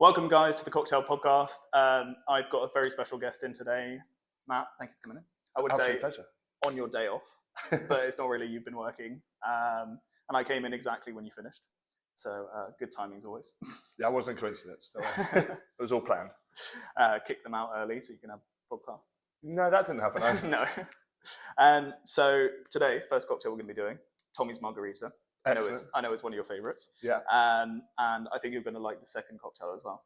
Welcome, guys, to the Cocktail Podcast. I've got a very special guest in today. Matt, thank you for coming in. I would Absolute say pleasure. on your day off, but it's not really. You've been working. And I came in exactly when you finished. So good timing as always. Yeah, it wasn't a coincidence. It was all planned. Kick them out early so you can have a podcast. No, that didn't happen. No. So today, first cocktail we're going to be doing, Tommy's Margarita. I know it's one of your favourites. Yeah. And I think you're going to like the second cocktail as well.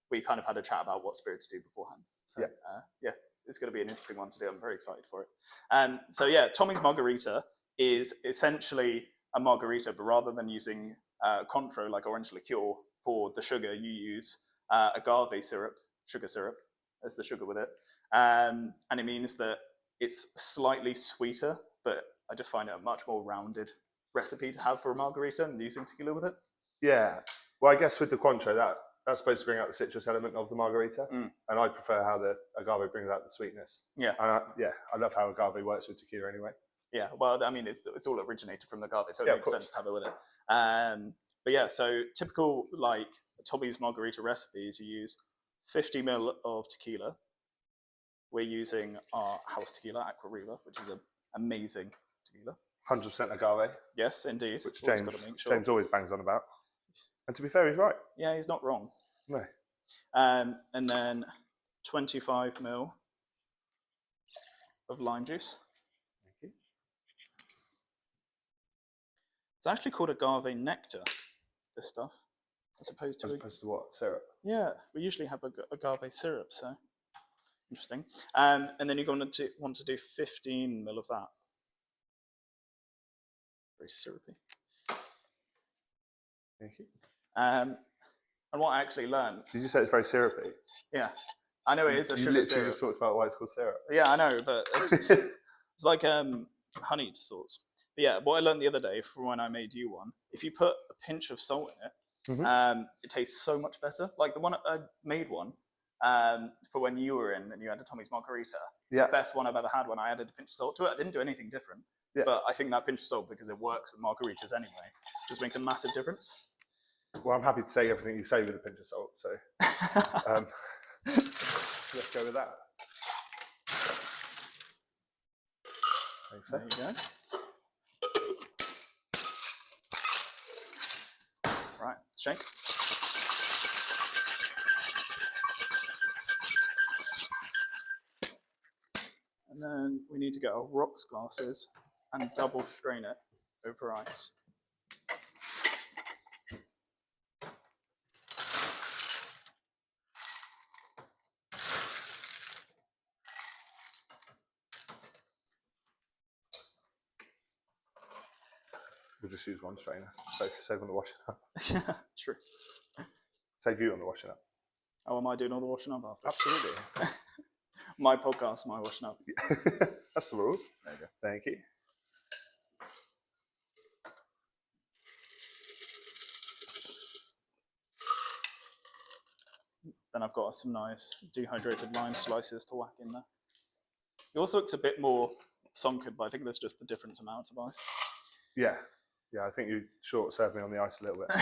We kind of had a chat about what spirit to do beforehand. So yeah, it's going to be an interesting one to do. I'm very excited for it. So yeah, Tommy's Margarita is essentially a margarita, but rather than using Cointreau, like orange liqueur, for the sugar, you use agave syrup, sugar syrup, as the sugar with it. And it means that it's slightly sweeter, but I just find it a much more rounded recipe to have for a margarita and using tequila with it. Yeah. Well, I guess with the Cointreau, that's supposed to bring out the citrus element of the margarita. And I prefer how the agave brings out the sweetness. Yeah. And I love how agave works with tequila anyway. Yeah, well, I mean, it's all originated from the agave, so it makes sense to have it with it. But yeah, so typical, like, Tommy's Margarita recipes, you use 50 ml of tequila. We're using our house tequila, Aqua Riva, which is an amazing tequila. 100% agave. Yes, indeed. Which James always bangs on about. And to be fair, he's right. Yeah, he's not wrong. No. And then 25 ml of lime juice. Thank you. It's actually called agave nectar, this stuff, as opposed to what? Syrup? Yeah, we usually have agave syrup, so interesting. And then you're going to want to do 15 ml of that. Very syrupy. Thank you. And what I actually learned. Did you say it's very syrupy? Yeah, I know it is a sugar syrup. You literally just talked about why it's called syrup. Yeah, I know, but it's like honey to sorts. But yeah, what I learned the other day from when I made you one, if you put a pinch of salt in it, it tastes so much better. Like the one I made one for when you were in and you had a Tommy's Margarita. It's the best one I've ever had when I added a pinch of salt to it. I didn't do anything different. Yeah. But I think that pinch of salt, because it works with margaritas anyway, just makes a massive difference. Well, I'm happy to say everything you say with a pinch of salt, so let's go with that. There you go. Right, shake. And then we need to get our rocks glasses and double strain it over ice. We'll just use one strainer. Save on the washing up. Yeah, true. Save you on the washing up. Oh, am I doing all the washing up after? Absolutely. My podcast, my washing up. That's the rules. There you go. Thank you. Then I've got some nice dehydrated lime slices to whack in there. It also looks a bit more sunken, but I think there's just the different amount of ice. Yeah. Yeah, I think you short-served me on the ice a little bit.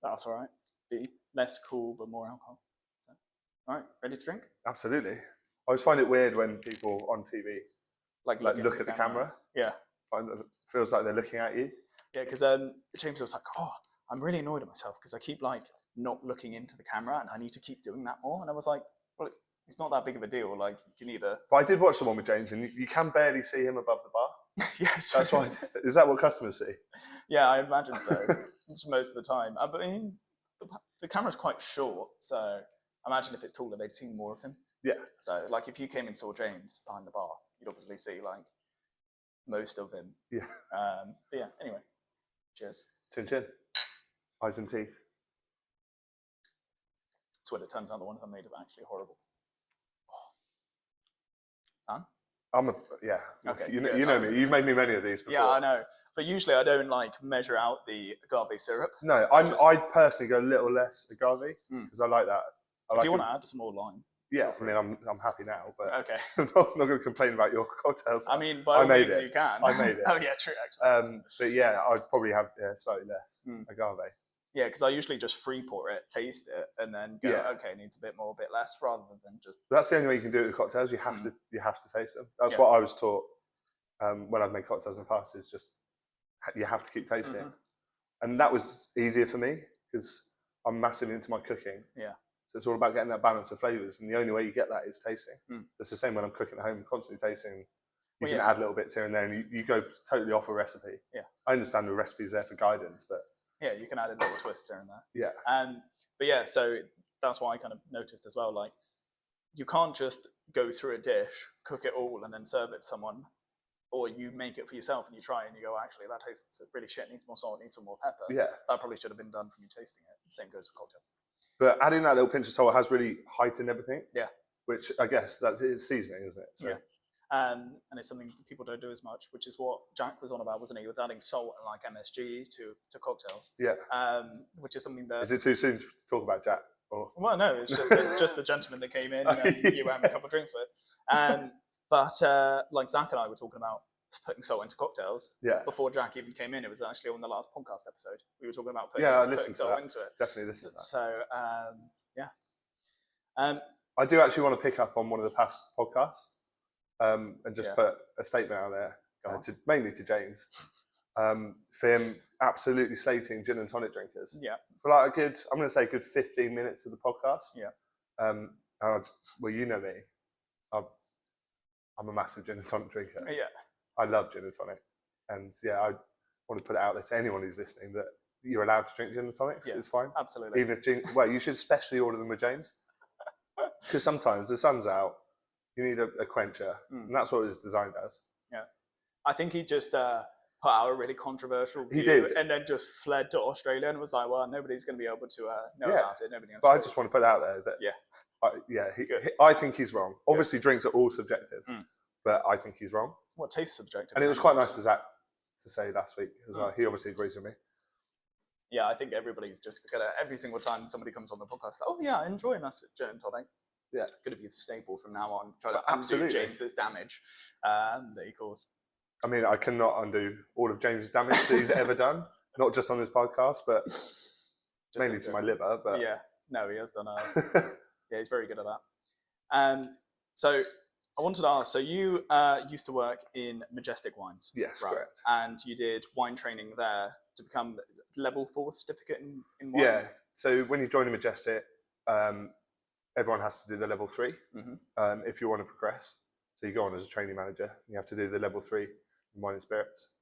That's all right. Be less cool, but more alcohol. So, all right, ready to drink? Absolutely. I always find it weird when people on TV look at the camera. Yeah. It feels like they're looking at you. Yeah, because James was like, oh, I'm really annoyed at myself because I keep not looking into the camera and I need to keep doing that more. And I was like, well, it's not that big of a deal. Like, you can either... But I did watch the one with James and you can barely see him above the bar. Yeah, that's why. Is that what customers see? Yeah, I imagine so. Most of the time. I mean, the camera's quite short, so I imagine if it's taller, they'd see more of him. Yeah. So, like, if you came and saw James behind the bar, you'd obviously see most of him. Yeah. But yeah. Anyway, cheers. Chin chin. Eyes and teeth. That's what it turns out. The ones I made are actually horrible. Done? Okay. You know me. You've made me many of these before. Yeah, I know. But usually I don't measure out the agave syrup. No, I personally go a little less agave because I like that. If you want to add some more lime. Yeah, I mean, I'm happy now, but okay. I'm not going to complain about your cocktails. I mean, by all means you can. I made it. Oh yeah, true. Actually. But yeah, I'd probably have slightly less agave. Yeah, because I usually just free pour it, taste it, and then go, okay, it needs a bit more, a bit less, rather than just. That's the only way you can do it with cocktails. You have to taste them. That's what I was taught when I've made cocktails in the past. Is just you have to keep tasting, and that was easier for me because I'm massively into my cooking. Yeah. So it's all about getting that balance of flavors, and the only way you get that is tasting. It's the same when I'm cooking at home, constantly tasting. You can add little bits here and there, and you go totally off a recipe. Yeah. I understand the recipe's there for guidance, but yeah, you can add in little twists here and there. Yeah. But yeah, so that's what I kind of noticed as well. Like, you can't just go through a dish, cook it all, and then serve it to someone, or you make it for yourself and you try and you go, actually, that tastes really shit. Needs more salt. Needs some more pepper. Yeah. That probably should have been done from you tasting it. The same goes for cocktails. But adding that little pinch of salt has really heightened everything. Yeah. Which I guess it's seasoning, isn't it? So. Yeah. And it's something that people don't do as much, which is what Jack was on about, wasn't he? With adding salt and like MSG to cocktails. Yeah. Which is something that. Is it too soon to talk about Jack? Or? Well, no, it's just the gentleman that came in and you were having a couple of drinks with. But like Zach and I were talking about putting salt into cocktails. Yeah. Before Jack even came in, it was actually on the last podcast episode. We were talking about putting salt into it. Definitely listen to that. So yeah. I do actually want to pick up on one of the past podcasts. And just put a statement out there, mainly to James, for him absolutely slating gin and tonic drinkers. Yeah. For like I'm going to say a good 15 minutes of the podcast. Yeah. Well, you know me, I'm a massive gin and tonic drinker. Yeah. I love gin and tonic, and I want to put it out there to anyone who's listening that you're allowed to drink gin and tonics. Yeah, it's fine. Absolutely. Even if you should especially order them with James, because sometimes the sun's out. You need a quencher, and that's what it was designed as. Yeah, I think he just put out a really controversial view, he did, and then just fled to Australia and was like, "Well, nobody's going to be able to know about it. Nobody." But I just want to put it out there that I think he's wrong. Obviously, drinks are all subjective, but I think he's wrong. What tastes subjective? And it was quite nice of Zach to say last week as well. He obviously agrees with me. Yeah, I think everybody's just gonna every single time somebody comes on the podcast. Oh yeah, I enjoy massive gin and tonic. Yeah, going to be the staple from now on. Try to undo James's damage that he caused. I mean, I cannot undo all of James's damage that he's ever done. Not just on this podcast, but just mainly to my liver. But yeah, no, he has done. Yeah, he's very good at that. So I wanted to ask. So you used to work in Majestic Wines. Yes, right? Correct. And you did wine training there to become level 4 certificate in wine. Yeah. So when you join a Majestic. Everyone has to do the level 3 if you want to progress. So you go on as a training manager. You have to do the level 3 in wine and spirits.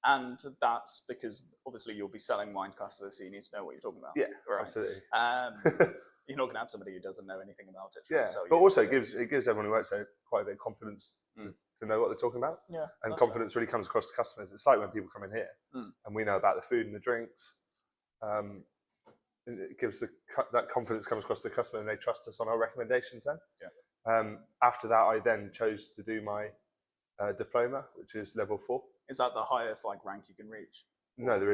And that's because obviously you'll be selling wine to customers, so you need to know what you're talking about. Yeah, right. Absolutely. You're not going to have somebody who doesn't know anything about it. Yeah, but also it gives everyone who works there quite a bit of confidence to know what they're talking about. Yeah, and confidence really comes across to customers. It's like when people come in here and we know about the food and the drinks. It gives that confidence comes across to the customer and they trust us on our recommendations then. Yeah. After that, I then chose to do my diploma, which is level 4. Is that the highest rank you can reach? No, there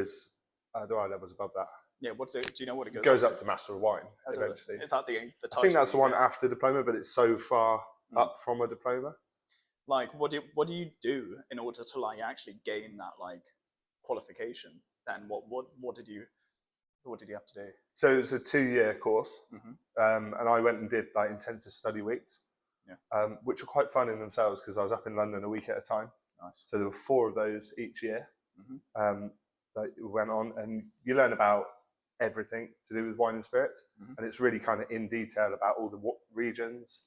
are levels above that. Yeah, what's it? Do you know what it goes? It goes up to Master of Wine eventually. Is that the title? I think that's the one after diploma, but it's so far up from a diploma. What do you do in order to actually gain that qualification? Then what did you have to do? So it's a 2-year course, and I went and did intensive study weeks, which were quite fun in themselves because I was up in London a week at a time. Nice. So there were 4 of those each year that went on, and you learn about everything to do with wine and spirits, and it's really kind of in detail about all the regions,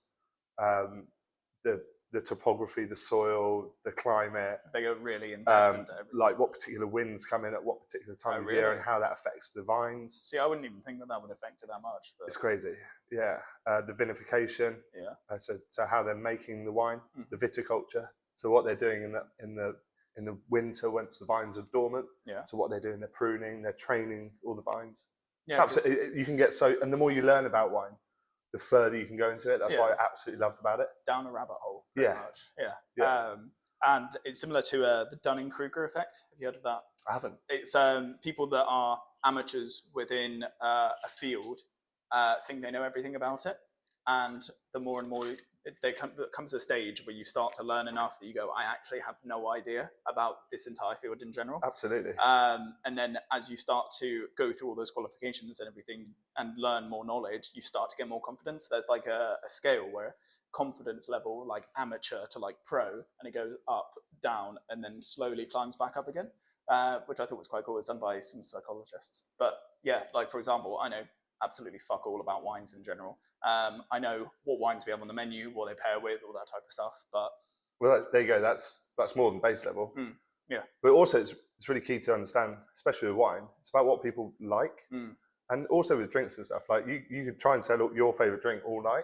the topography, the soil, the climate. They go really in depth into everything. Like what particular winds come in at what particular time of year and how that affects the vines. See, I wouldn't even think that would affect it that much. But... It's crazy, yeah. The vinification, so how they're making the wine, the viticulture. So what they're doing in the winter once the vines are dormant. Yeah. So what they're doing, they're pruning, they're training all the vines. Yeah. You can get and the more you learn about wine, the further you can go into it. That's what I absolutely loved about it. Down a rabbit hole. Pretty much. Yeah. And it's similar to the Dunning-Kruger effect. Have you heard of that? I haven't. It's people that are amateurs within a field think they know everything about it. and the more and more there comes a stage where you start to learn enough that you go, I actually have no idea about this entire field in general. Absolutely. And then as you start to go through all those qualifications and everything and learn more knowledge, you start to get more confidence. There's like a scale where confidence level, like amateur to like pro, and it goes up, down, and then slowly climbs back up again, which I thought was quite cool. It's done by some psychologists. But yeah, like for example, I know absolutely fuck all about wines in general. I know what wines we have on the menu, what they pair with, all that type of stuff. But well, there you go. That's more than base level. Yeah. But also, it's really key to understand, especially with wine. It's about what people like, and also with drinks and stuff. Like you could try and sell your favorite drink all night.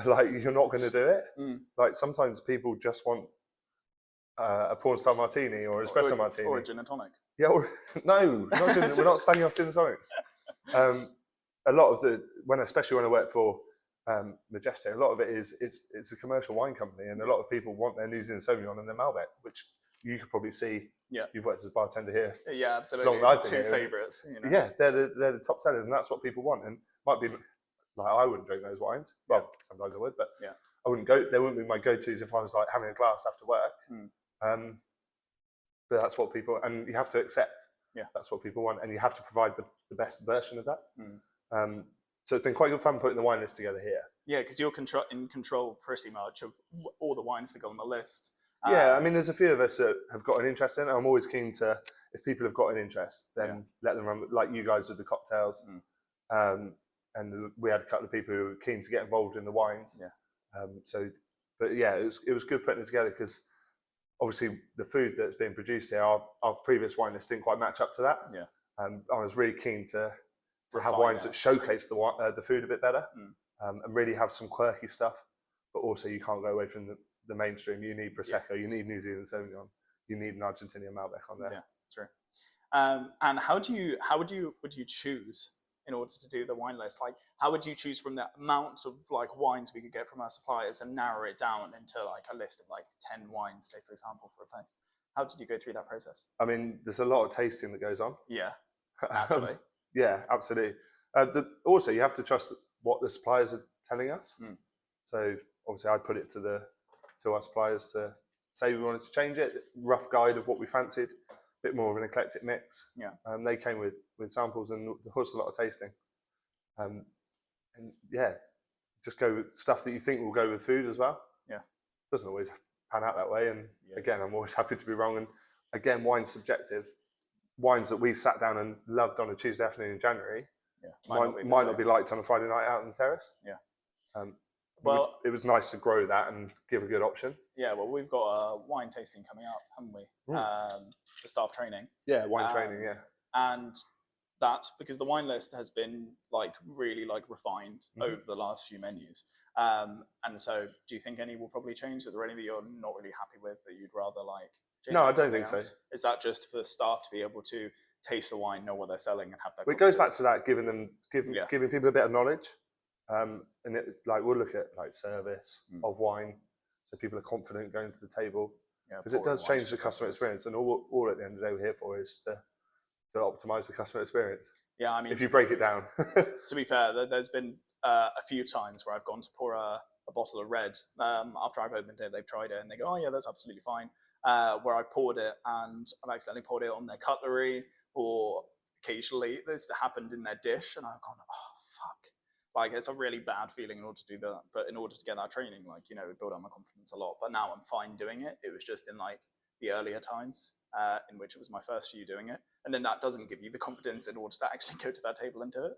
Like you're not going to do it. Like sometimes people just want a porn star martini or espresso martini or a gin and tonic. Yeah. No, not gin, we're not standing off gin and tonics. A lot of especially when I work for Majestic, a lot of it is it's a commercial wine company, and a lot of people want their New Zealand Sauvignon and their Malbec, which you could probably see. Yeah, you've worked as a bartender here. Yeah, absolutely. Two favourites. You know? Yeah, they're the top sellers, and that's what people want. And might be like I wouldn't drink those wines. Well, sometimes I would, but I wouldn't go. They wouldn't be my go-tos if I was like having a glass after work. But that's what people, and you have to accept. Yeah, that's what people want, and you have to provide the best version of that. So it's been quite good fun putting the wine list together here. Yeah, because you're in control pretty much of all the wines that go on the list. Yeah, I mean, there's a few of us that have got an interest in it. I'm always keen to, if people have got an interest, then let them run, like you guys with the cocktails. And we had a couple of people who were keen to get involved in the wines. Yeah. But yeah, it was good putting it together because obviously the food that's being produced here, our previous wine list didn't quite match up to that. Yeah. And I was really keen to have wines that showcase the food a bit better, and really have some quirky stuff, but also you can't go away from the mainstream. You need Prosecco, you need New Zealand Sauvignon, you need an Argentinian Malbec on there. Yeah, that's right. And how would you choose in order to do the wine list? Like, how would you choose from the amount of like wines we could get from our suppliers and narrow it down into like a list of like 10 wines, say for example, for a place? How did you go through that process? I mean, there's a lot of tasting that goes on. Yeah, naturally. Yeah, absolutely. Also, you have to trust what the suppliers are telling us. So obviously, I put it to our suppliers to say we wanted to change it. Rough guide of what we fancied, a bit more of an eclectic mix. Yeah. They came with samples and there was a lot of tasting. And yeah, just go with stuff that you think will go with food as well. Yeah. Doesn't always pan out that way. And again, I'm always happy to be wrong. And again, wine's subjective. Wines that we sat down and loved on a Tuesday afternoon in January might not be liked on a Friday night out on the terrace. Yeah. Well, it was nice to grow that and give a good option. Yeah, well, we've got a wine tasting coming up, haven't we? For staff training. Yeah, wine training, yeah. And that's because the wine list has been like really like refined over the last few menus. And so do you think any will probably change? Are there any that you're not really happy with that you'd rather like change? No, I don't think so. Is that just for staff to be able to taste the wine, know what they're selling and have that? Well, it goes back to that, giving people a bit of knowledge. And we'll look at like service of wine, so people are confident going to the table, because it does change the customer experience. And all at the end of the day we're here for is to optimize the customer experience. Yeah, I mean, if you break it down. To be fair, there's been a few times where I've gone to pour a bottle of red after I've opened it. They've tried it and they go, "Oh yeah, that's absolutely fine." Where I poured it and I've accidentally poured it on their cutlery, or occasionally this happened in their dish, and I've gone, "Oh fuck." Like, it's a really bad feeling in order to do that. But in order to get that training, like, you know, it built up my confidence a lot. But now I'm fine doing it. It was just in like the earlier times in which it was my first few doing it. And then that doesn't give you the confidence in order to actually go to that table and do it.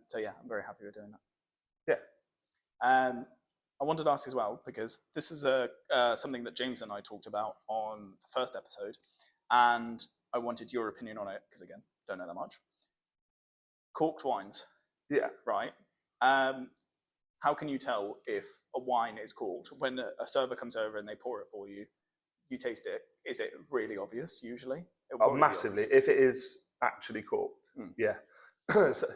So yeah, I'm very happy with doing that. Yeah. I wanted to ask as well, because this is something that James and I talked about on the first episode. And I wanted your opinion on it, because again, don't know that much. Corked wines. Yeah. Right. How can you tell if a wine is corked? When a server comes over and they pour it for you, you taste it. Is it really obvious usually? Oh, massively. If it is actually corked, yeah. So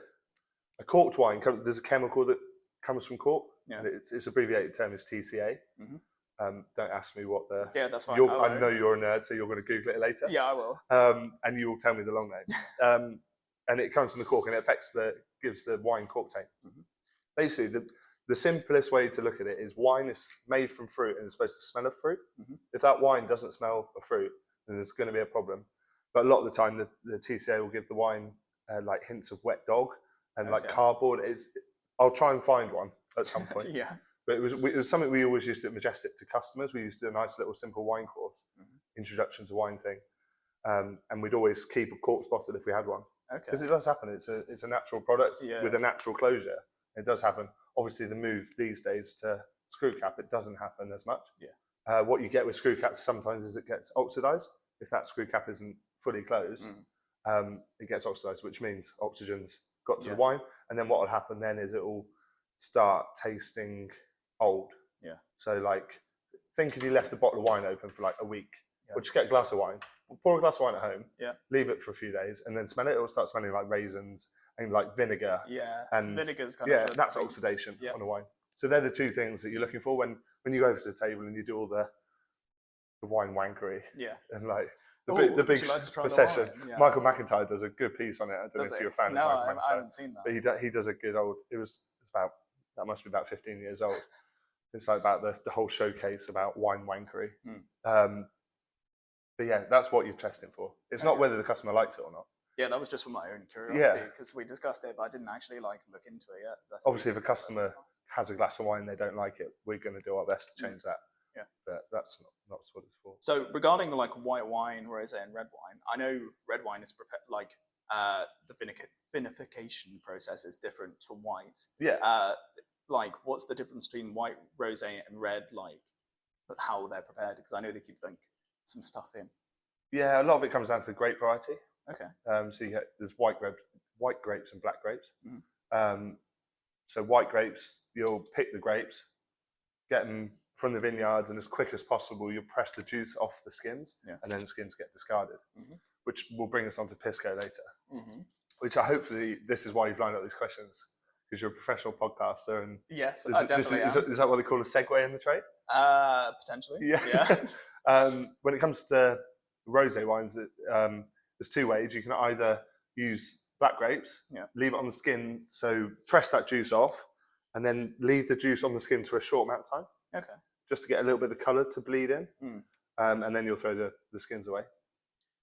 a corked wine, there's a chemical that comes from cork. Yeah. Its abbreviated term is TCA. Don't ask me what the... Yeah, that's fine. I know you're a nerd, so you're going to Google it later. Yeah, I will. And you will tell me the long name. And it comes from the cork, and it gives the wine cork taint. Basically, the simplest way to look at it is wine is made from fruit and it's supposed to smell of fruit. If that wine doesn't smell of fruit, then there's going to be a problem. But a lot of the time, the TCA will give the wine like hints of wet dog and like cardboard. I'll try and find one at some point. But it was something we always used at Majestic to customers. We used to do a nice little simple wine course, introduction to wine thing. And we'd always keep a corks bottle if we had one. Because it does happen. It's a natural product with a natural closure. It does happen. Obviously, the move these days to screw cap, it doesn't happen as much. What you get with screw caps sometimes is it gets oxidized. If that screw cap isn't fully closed, it gets oxidized, which means oxygen's got to the wine. And then what will happen then is it will start tasting old. So like, think if you left a bottle of wine open for like a week, or just get a glass of wine, pour a glass of wine at home, leave it for a few days, and then smell it. It will start smelling like raisins and like vinegar. And vinegar's kind of that's oxidation on a wine. So they're the two things that you're looking for when you go over to the table and you do all the wine wankery. And like the big procession. Michael McIntyre does a good piece on it. I don't know if you're a fan of Michael McIntyre. I haven't seen that. But he does a good old. That must be about 15 years old. It's like about the whole showcase about wine wankery. But yeah, that's what you're testing for. It's not whether the customer likes it or not. Yeah, that was just for my own curiosity because we discussed it, but I didn't actually look into it yet. Obviously, if a customer has a glass of wine and they don't like it, we're going to do our best to change that. But that's not what it's for. So regarding like white wine, rosé, and red wine, I know red wine is prepared like the vinification process is different to white. Like, what's the difference between white, rosé, and red? Like, how they're prepared? Because I know they keep like some stuff in. Yeah, a lot of it comes down to the grape variety. So there's white grapes and black grapes. So white grapes, you'll pick the grapes, get them from the vineyards, and as quick as possible, you'll press the juice off the skins, and then the skins get discarded, which will bring us on to Pisco later. Which hopefully this is why you've lined up these questions, because you're a professional podcaster. And yes, I definitely am. Is that what they call a segue in the trade? Potentially. When it comes to rosé wines, there's two ways. You can either use black grapes, leave it on the skin, so press that juice off, and then leave the juice on the skin for a short amount of time. Just to get a little bit of colour to bleed in, and then you'll throw the skins away.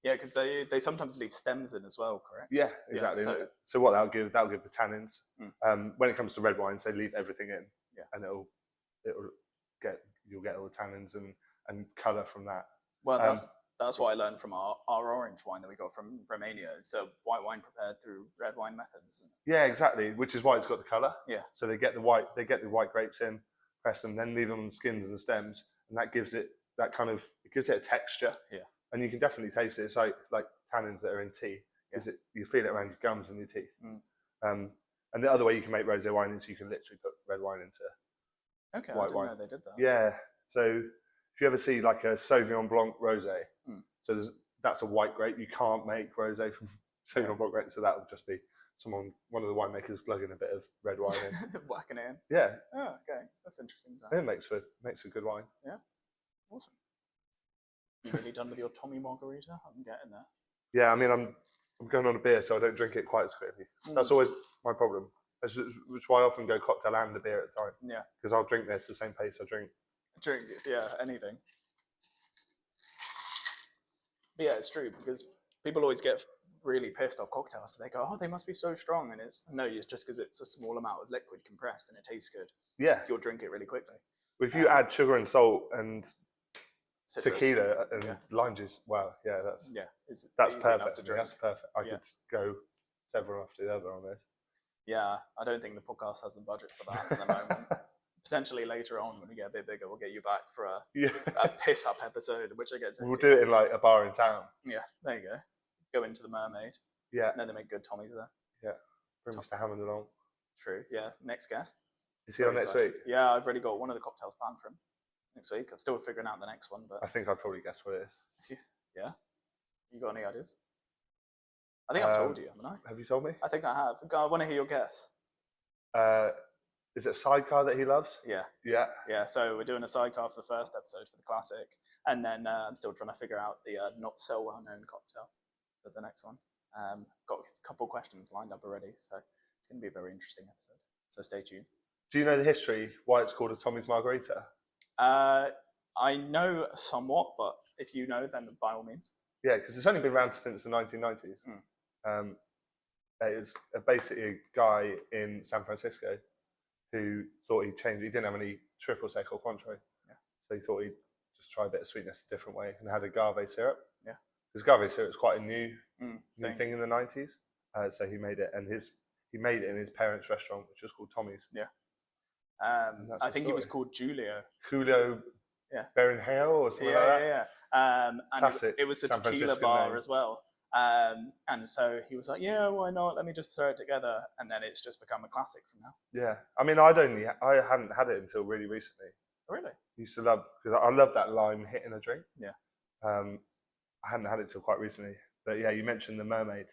Yeah, because they sometimes leave stems in as well, correct? Yeah, exactly. So what that'll give the tannins. When it comes to red wines, they leave everything in, and you'll get all the tannins and colour from that. Well, that's what I learned from our orange wine that we got from Romania. It's a white wine prepared through red wine method, isn't it? Yeah, exactly. Which is why it's got the colour. So they get the white grapes in, press them, then leave them on the skins and the stems, and that gives it a texture. And you can definitely taste it. It's like tannins that are in tea. You feel it around your gums and your teeth. And the other way you can make rosé wine is you can literally put red wine into white wine. I didn't know they did that. Yeah. So if you ever see like a Sauvignon Blanc rosé, so that's a white grape. You can't make rosé from Sauvignon Blanc grape, so that would just be one of the winemakers glugging a bit of red wine in, whacking it in. Yeah. Oh, okay, that's interesting. It makes for good wine. Yeah. Awesome. You really done with your Tommy margarita? I'm getting there. Yeah, I mean, I'm going on a beer, so I don't drink it quite as quickly. That's always my problem. Which is why I often go cocktail and a beer at a time. Yeah. Because I'll drink this the same pace I drink. Anything. But yeah, it's true, because people always get really pissed off cocktails. So they go, oh, they must be so strong. And it's just because it's a small amount of liquid compressed and it tastes good. Yeah. You'll drink it really quickly. If you add sugar and salt and citrus, tequila and lime juice, wow, that's perfect. That's perfect. I could go several after the other on this. Yeah, I don't think the podcast has the budget for that at the moment. Potentially later on, when we get a bit bigger, we'll get you back for a piss up episode, which I get to. We'll do it in like a bar in town. Yeah, there you go. Go into the Mermaid. Yeah. No, they make good Tommies there. Yeah. Bring Mr. Hammond along. True. Yeah. Next guest. Is he on next week? Yeah, I've already got one of the cocktails planned for him next week. I'm still figuring out the next one, but I think I'd probably guess what it is. Yeah. You got any ideas? I think I've told you, haven't I? Have you told me? I think I have. I want to hear your guess. Is it a sidecar that he loves? Yeah. Yeah. Yeah. So we're doing a sidecar for the first episode for the classic, and then I'm still trying to figure out the not so well known cocktail for the next one. Got a couple questions lined up already, so it's going to be a very interesting episode. So stay tuned. Do you know the history, why it's called a Tommy's Margarita? I know somewhat, but if you know, then by all means. Yeah, because it's only been around since the 1990s. It was basically a guy in San Francisco who thought he'd change. He didn't have any triple sec or Cointreau, so he thought he'd just try a bit of sweetness a different way and had agave syrup. Yeah, because agave syrup is quite a new thing in the 90s. So he made it, and he made it in his parents' restaurant, which was called Tommy's. Yeah. I think it was called Julio Berenjeo or something like that. And Classic it was a San tequila Franciscan bar name. as well. And so he was like, yeah, why not? Let me just throw it together. And then it's just become a classic from now. Yeah. I mean, I hadn't had it until really recently. Really? Used to love, because I love that lime hit in a drink. Yeah. I hadn't had it till quite recently. But yeah, you mentioned the Mermaid,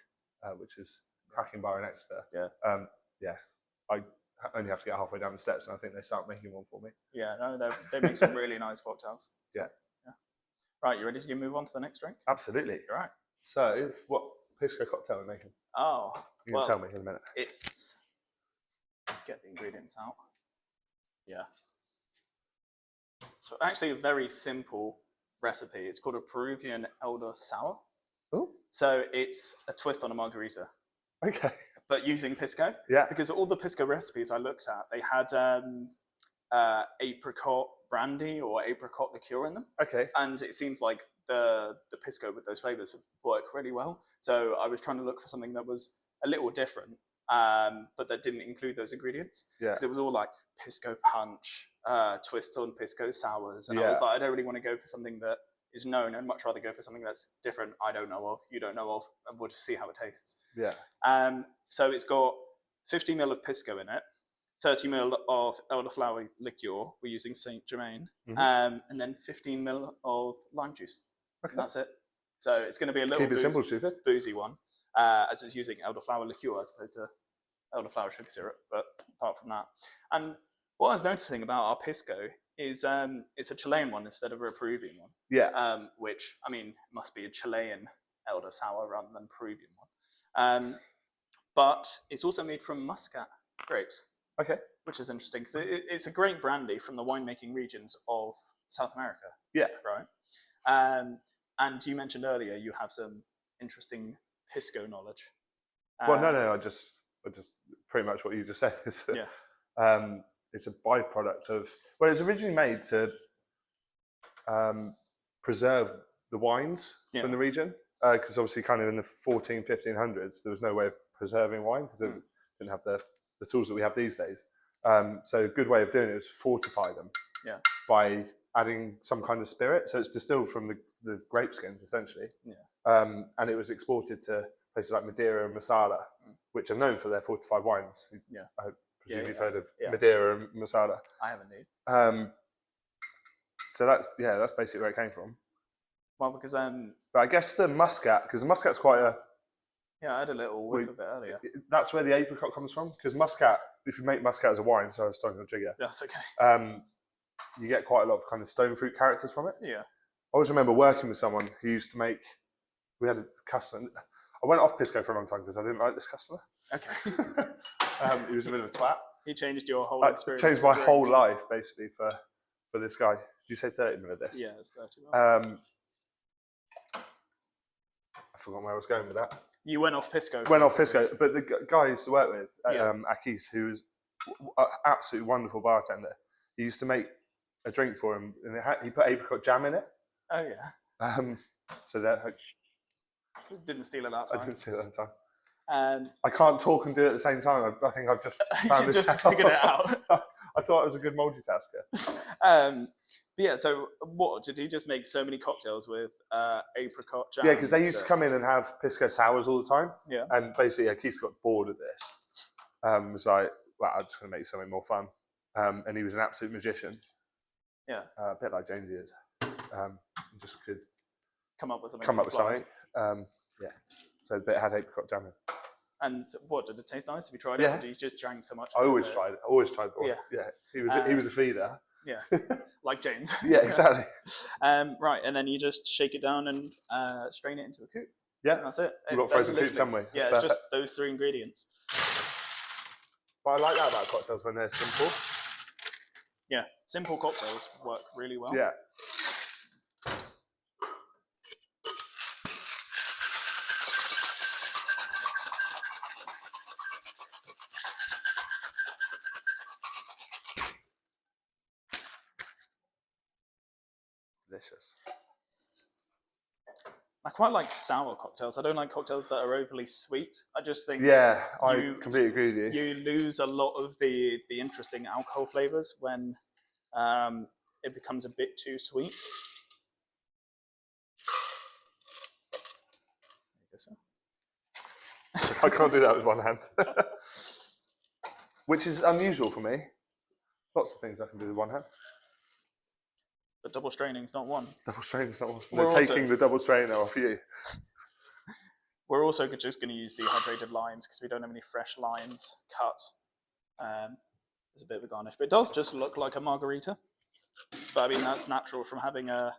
which is cracking bar in Exeter. Yeah. Yeah. I only have to get halfway down the steps, and I think they start making one for me. Yeah, no, they make some really nice cocktails. So, yeah. Right, you ready to move on to the next drink? Absolutely. All right. So, what pisco cocktail are we making? Oh, you can tell me in a minute. Let's get the ingredients out. Yeah. It's actually a very simple recipe. It's called a Peruvian Elder Sour. Oh. So it's a twist on a margarita. Okay. But using pisco. Yeah. Because all the pisco recipes I looked at, they had apricot brandy or apricot liqueur in them. Okay. And it seems like the pisco with those flavors work really well. So I was trying to look for something that was a little different, but that didn't include those ingredients. Yeah. Because it was all like pisco punch, twists on pisco sours. And I was like, I don't really want to go for something that is known. I'd much rather go for something that's different, I don't know of, you don't know of, and we'll just see how it tastes. Yeah. So it's got 50 ml of pisco in it, 30 ml of elderflower liqueur, we're using Saint Germain, and then 15 ml of lime juice. Okay. And that's it. So it's going to be a little boozy one, as it's using elderflower liqueur as opposed to elderflower sugar syrup, but apart from that. And what I was noticing about our pisco is it's a Chilean one instead of a Peruvian one. Yeah. Which, I mean, must be a Chilean elder sour rather than Peruvian one. But it's also made from Muscat grapes. Okay. Which is interesting because it's a great brandy from the winemaking regions of South America. Yeah. Right. And you mentioned earlier you have some interesting pisco knowledge. Well, no, I just pretty much what you just said is it's a byproduct of, well, it's originally made to preserve the wines from the region, because obviously kind of in the 1500s there was no way of preserving wine because they didn't have the tools that we have these days. So a good way of doing it is fortify them by adding some kind of spirit. So it's distilled from the grape skins essentially, and it was exported to places like Madeira and Masada, which are known for their fortified wines. I presume you've heard of Madeira and Masada. I have indeed. So that's basically where it came from. Well, because but I guess the Muscat, because the Muscat's quite a I had a little whiff of it earlier. That's where the apricot comes from, because Muscat, if you make Muscat as a wine, so I was starting your jigger. That's okay. You get quite a lot of kind of stone fruit characters from it. Yeah. I always remember working with someone who used to make. We had a customer. I went off pisco for a long time because I didn't like this customer. Okay. He was a bit of a twat. He changed your whole experience. Changed my whole life basically for this guy. Did you say 30 ml of this? Yeah, it's 30 ml. I forgot where I was going with that. You went off pisco. Went off pisco, but the guy I used to work with, Akis, who was an absolutely wonderful bartender, he used to make a drink for him, and he put apricot jam in it. Oh yeah. So that didn't steal it that time. I didn't steal it that time. I can't talk and do it at the same time. I think I've just found this just figured it out. I thought I was a good multitasker. But yeah, so what did he just make so many cocktails with apricot jam? Yeah, because they used to come in and have pisco sours all the time. Yeah. And basically, Keith got bored of this. Was like, well, I'm just going to make something more fun. And he was an absolute magician. Yeah. A bit like Jamesy is. Just could come up with something. Yeah. So it had apricot jam in. And what, did it taste nice? Have you tried it? Or did you just drank so much? I always tried it. Yeah. He was a feeder. Yeah, like James. Yeah, exactly. Right, and then you just shake it down and strain it into a coupe. Yeah, and that's it. We've got frozen coupes, haven't we? Yeah, it's just those three ingredients. But I like that about cocktails when they're simple. Yeah, simple cocktails work really well. Yeah. Delicious. I quite like sour cocktails. I don't like cocktails that are overly sweet. I just think I completely agree with you. You lose a lot of the interesting alcohol flavors when it becomes a bit too sweet. I can't do that with one hand. Which is unusual for me. Lots of things I can do with one hand. But double straining's not one. Double straining's not one. They're taking the double strainer off you. We're also just going to use dehydrated limes because we don't have any fresh limes cut. It's a bit of a garnish. But it does just look like a margarita. But I mean, that's natural from having a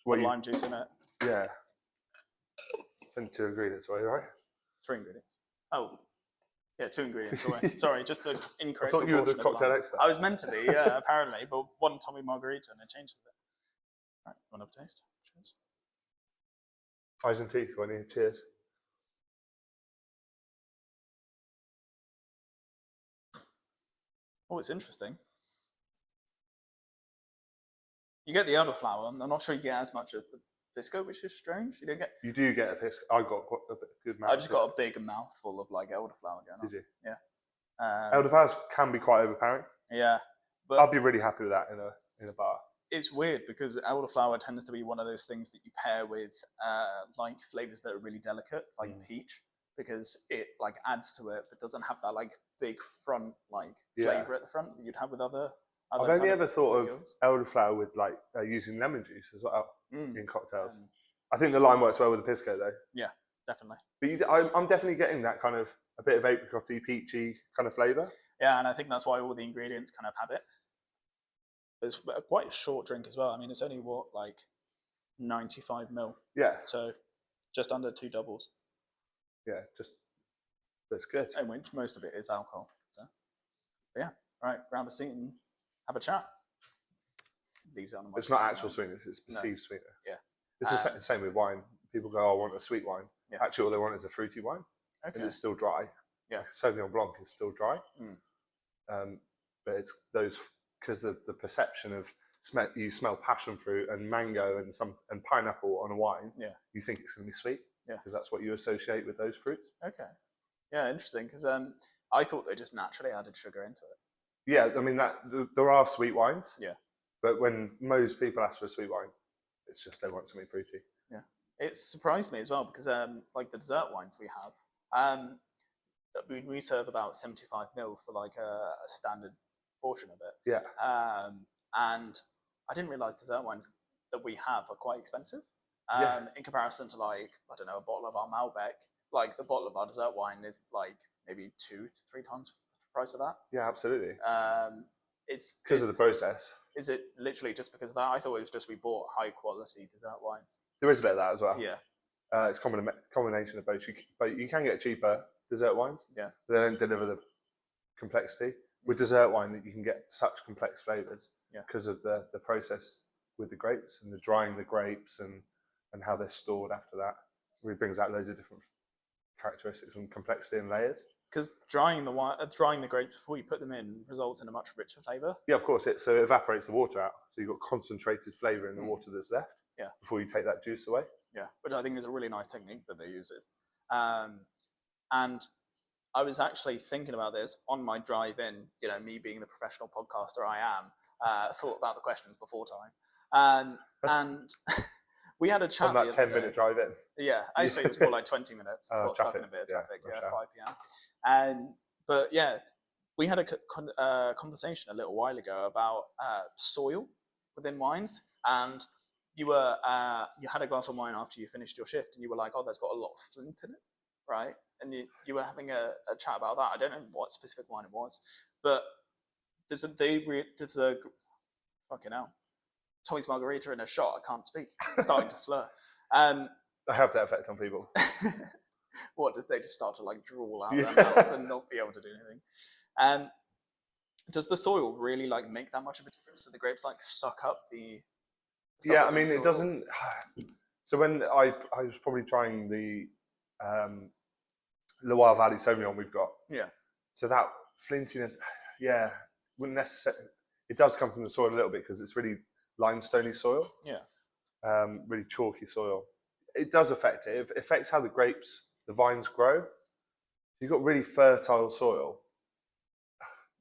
lime juice in it. Yeah. It's only 2 ingredients away, right? 3 ingredients. Oh, yeah, 2 ingredients away. Sorry, just the incorrect. I thought you were the cocktail expert. I was meant to be, yeah, apparently, but one Tommy margarita and they changed it. All right, one of taste. Cheers. Eyes and teeth, when you cheers. Oh, it's interesting. You get the elderflower. I'm not sure you get as much of the pisco, which is strange. You do get a pisco. I got quite a good mouth. I just got a big mouthful of like elderflower going on. Did you? Yeah. Elderflowers can be quite overpowering. Yeah, but I'd be really happy with that in a bar. It's weird because elderflower tends to be one of those things that you pair with like flavors that are really delicate, like peach, because it like adds to it, but doesn't have that like big front like flavor at the front that you'd have with other I've only ever thought of elderflower with like using lemon juice as well in cocktails. I think the lime works well with the pisco though. Yeah, definitely. But I'm definitely getting that kind of a bit of apricot-y, peachy kind of flavour. Yeah, and I think that's why all the ingredients kind of have it. It's quite a short drink as well. I mean, it's only like 95 ml. Yeah. So just under 2 doubles. Yeah, that's good. And which most of it is alcohol. So, yeah. All right, grab a seat and have a chat. Leaves it on the it's not actual sweetness; it's perceived sweetness. Yeah. It's the same with wine. People go, "Oh, I want a sweet wine." Yeah. Actually, all they want is a fruity wine, and it's still dry. Yeah. Like Sauvignon Blanc is still dry, but it's those because of the perception of you smell passion fruit and mango and pineapple on a wine. Yeah. You think it's going to be sweet. Yeah. Because that's what you associate with those fruits. Okay. Yeah, interesting. Because I thought they just naturally added sugar into it. Yeah, I mean there are sweet wines. Yeah. But when most people ask for a sweet wine, it's just they want something fruity. Yeah. It surprised me as well because like the dessert wines we have, we serve about 75 ml for like a standard portion of it. Yeah. And I didn't realize dessert wines that we have are quite expensive. In comparison to like, I don't know, a bottle of our Malbec, like the bottle of our dessert wine is like maybe 2 to 3 times the price of that. Yeah, absolutely. It's because of the process. Is it literally just because of that? I thought it was just we bought high quality dessert wines. There is a bit of that as well. Yeah. It's a combination of both. But you can get cheaper dessert wines. Yeah. But they don't deliver the complexity. With dessert wine, you can get such complex flavors because of the process with the grapes and the drying the grapes and how they're stored after that. Really brings out loads of different characteristics and complexity and layers. Because drying the grapes before you put them in results in a much richer flavour. Yeah, of course. So it evaporates the water out. So you've got concentrated flavour in the water that's left. Yeah. Before you take that juice away. Yeah, which I think is a really nice technique that they use. And I was actually thinking about this on my drive in. You know, me being the professional podcaster I am, thought about the questions before time, and. We had a chat on that 10-minute drive in. Yeah, actually it was more like 20 minutes. Got stuck in a bit of traffic. Yeah, 5 p.m. But yeah, we had a conversation a little while ago about soil within wines, and you had a glass of wine after you finished your shift, and you were like, "Oh, there's got a lot of flint in it," right? And you were having a chat about that. I don't know what specific wine it was, but there's a fucking hell. Tommy's margarita in a shot. I can't speak. I'm starting to slur. I have that effect on people. What, did they just start to like drool out their mouth and not be able to do anything? Does the soil really like make that much of a difference? Do the grapes like suck up the stuff Yeah, I in the mean, it soil? doesn't. So when I was probably trying the Loire Valley Sauvignon we've got. Yeah. So that flintiness, yeah, wouldn't necessarily. It does come from the soil a little bit because it's really limestoney soil. Yeah. Really chalky soil. It does affect it. It affects how the vines grow. If you've got really fertile soil.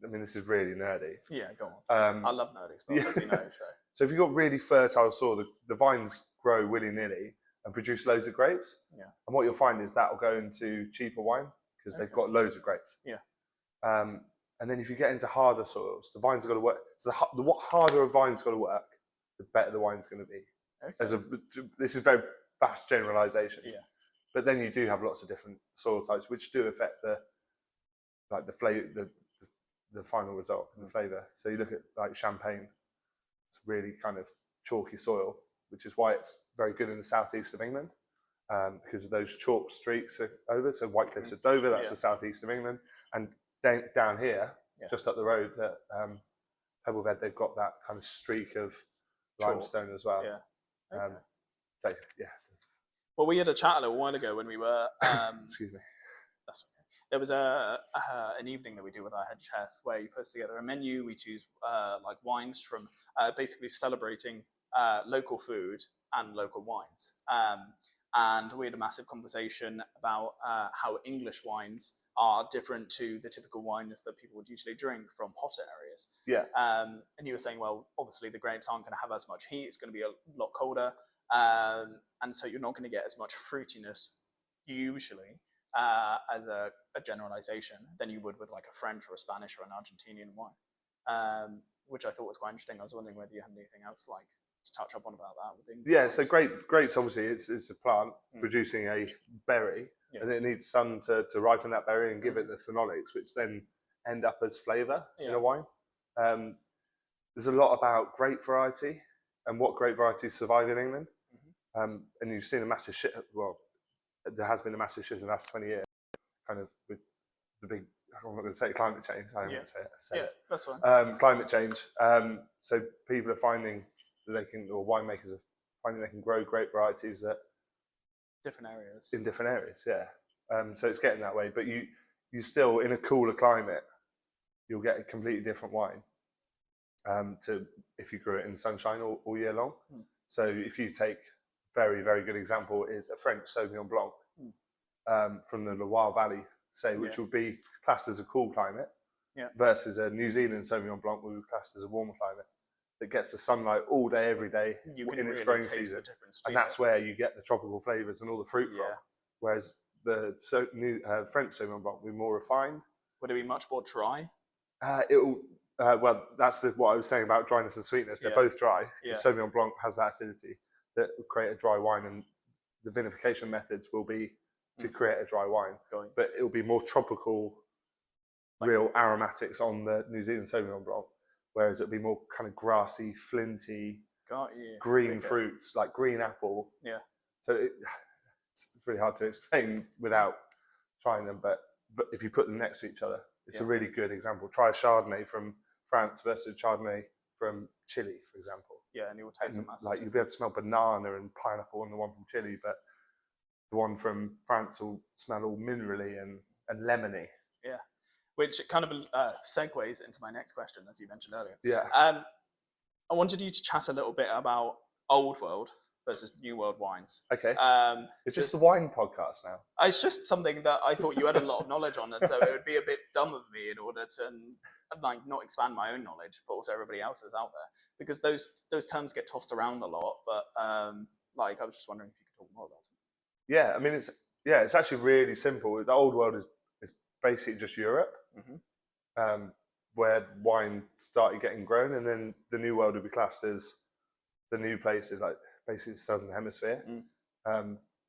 I mean, this is really nerdy. Yeah, go on. I love nerdy stuff, as you know. So if you've got really fertile soil, the vines grow willy-nilly and produce loads of grapes. Yeah. And what you'll find is that will go into cheaper wine because they've got loads of grapes. Yeah. And then if you get into harder soils, the vines have got to work. So the harder a vine's got to work, the better the wine's going to be. Okay. This is very vast generalisation. Yeah. But then you do have lots of different soil types which do affect the flavor, the final result and the flavour. So you look at like Champagne, it's really kind of chalky soil, which is why it's very good in the southeast of England, because of those chalk streaks over. So White Cliffs of Dover, that's the southeast of England, and down here, just up the road at Pebblebed, they've got that kind of streak of limestone as well. Yeah. Okay. So yeah. Well, we had a chat a little while ago when we were. Excuse me. That's okay. There was an evening that we do with our head chef where he puts together a menu. We choose like wines from basically celebrating local food and local wines. And we had a massive conversation about how English wines are different to the typical wines that people would usually drink from hotter areas. Yeah. And you were saying, well, obviously the grapes aren't going to have as much heat. It's going to be a lot colder. And so you're not going to get as much fruitiness usually as a generalization than you would with like a French or a Spanish or an Argentinian wine, which I thought was quite interesting. I was wondering whether you had anything else like to touch up on about that. Yeah, so grapes obviously it's a plant producing a berry, and it needs sun to ripen that berry and give it the phenolics, which then end up as flavour in a wine. There's a lot about grape variety and what grape varieties survive in England. And you've seen a massive shift. Well, there has been a massive shift in the last 20 years, kind of with the big. I'm not going to say climate change. I'm going to say it. That's fine. Climate change. So people are finding that they can, or winemakers are finding they can grow grape varieties that different areas. In different areas, yeah. So it's getting that way, but you still in a cooler climate, you'll get a completely different wine to if you grew it in sunshine all year long. So if you take very, very good example is a French Sauvignon Blanc from the Loire Valley, say, which would be classed as a cool climate, versus a New Zealand Sauvignon Blanc would be classed as a warmer climate that gets the sunlight all day, every day in its growing season. And that's where you get the tropical flavours and all the fruit from. Whereas the French Sauvignon Blanc will be more refined. Would it be much more dry? Well, that's what I was saying about dryness and sweetness. They're both dry. The Sauvignon Blanc has that acidity that will create a dry wine, and the vinification methods will be to create a dry wine. But it will be more tropical, real aromatics on the New Zealand Sauvignon Blanc, whereas it'll be more kind of grassy, flinty, green fruits, like green apple. Yeah. So it's really hard to explain without trying them, but if you put them next to each other, it's a really good example. Try a Chardonnay from France versus Chardonnay from Chile, for example. Yeah, and it will taste massive. Like you'll be able to smell banana and pineapple on the one from Chile, but the one from France will smell all minerally and lemony. Yeah, which kind of segues into my next question, as you mentioned earlier. Yeah. I wanted you to chat a little bit about Old World versus New World wines. Okay. Is this the wine podcast now? It's just something that I thought you had a lot of knowledge on, and so it would be a bit dumb of me in order to like not expand my own knowledge, but also everybody else's out there, because those terms get tossed around a lot. But like I was just wondering if you could talk more about it. Yeah, I mean it's actually really simple. The Old World is basically just Europe, where wine started getting grown, and then the New World would be classed as the new places, like basically the Southern Hemisphere,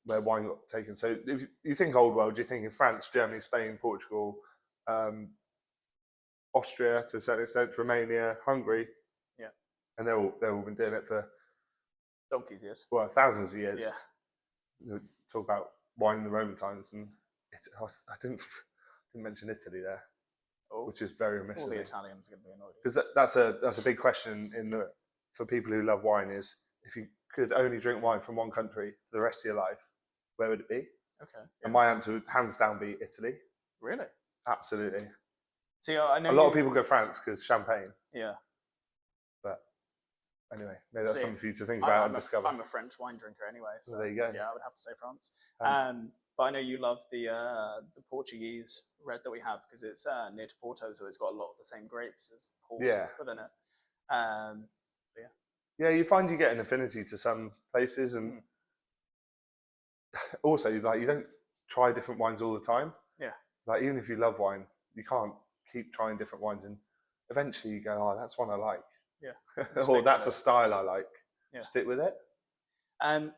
where wine got taken. So if you think Old World, you think in France, Germany, Spain, Portugal, Austria to a certain extent, Romania, Hungary, and they've all been doing it for donkey's years. Well, thousands of years. Yeah. Talk about wine in the Roman times, and I didn't mention Italy there. which is very remiss all of the me. Italians are going to be annoyed. Because that's a big question for people who love wine is, if you could only drink wine from one country for the rest of your life, where would it be? Okay. Yeah. And my answer would hands down be Italy. Really? Absolutely. See, I know a lot of people go France because champagne. Yeah. But anyway, maybe that's something for you to think about and discover. I'm a French wine drinker anyway, so there you go. Yeah, I would have to say France. But I know you love the Portuguese red that we have because it's near to Porto, so it's got a lot of the same grapes as port within it. Yeah, you find you get an affinity to some places, and also like you don't try different wines all the time. Yeah. Like even if you love wine, you can't keep trying different wines, and eventually you go, oh, that's one I like. Yeah. Or that's a style I like. Yeah. Stick with it. And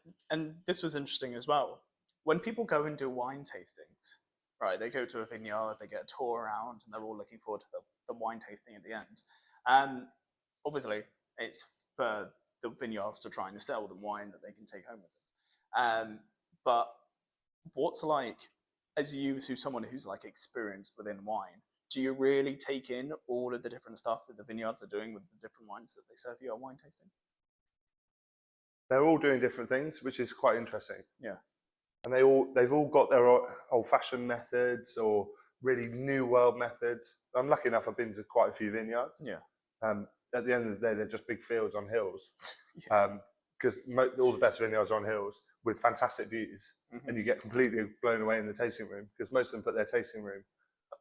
this was interesting as well. When people go and do wine tastings, right, they go to a vineyard, they get a tour around, and they're all looking forward to the wine tasting at the end. Obviously, it's for the vineyards to try and sell them wine that they can take home with them. But what's like, as someone who's like experienced within wine, do you really take in all of the different stuff that the vineyards are doing with the different wines that they serve you at wine tasting? They're all doing different things, which is quite interesting. Yeah. And they've all got their old-fashioned methods or really new world methods. I'm lucky enough, I've been to quite a few vineyards. Yeah. At the end of the day, they're just big fields on hills. Because all the best vineyards are on hills with fantastic views, and you get completely blown away in the tasting room because most of them put their tasting room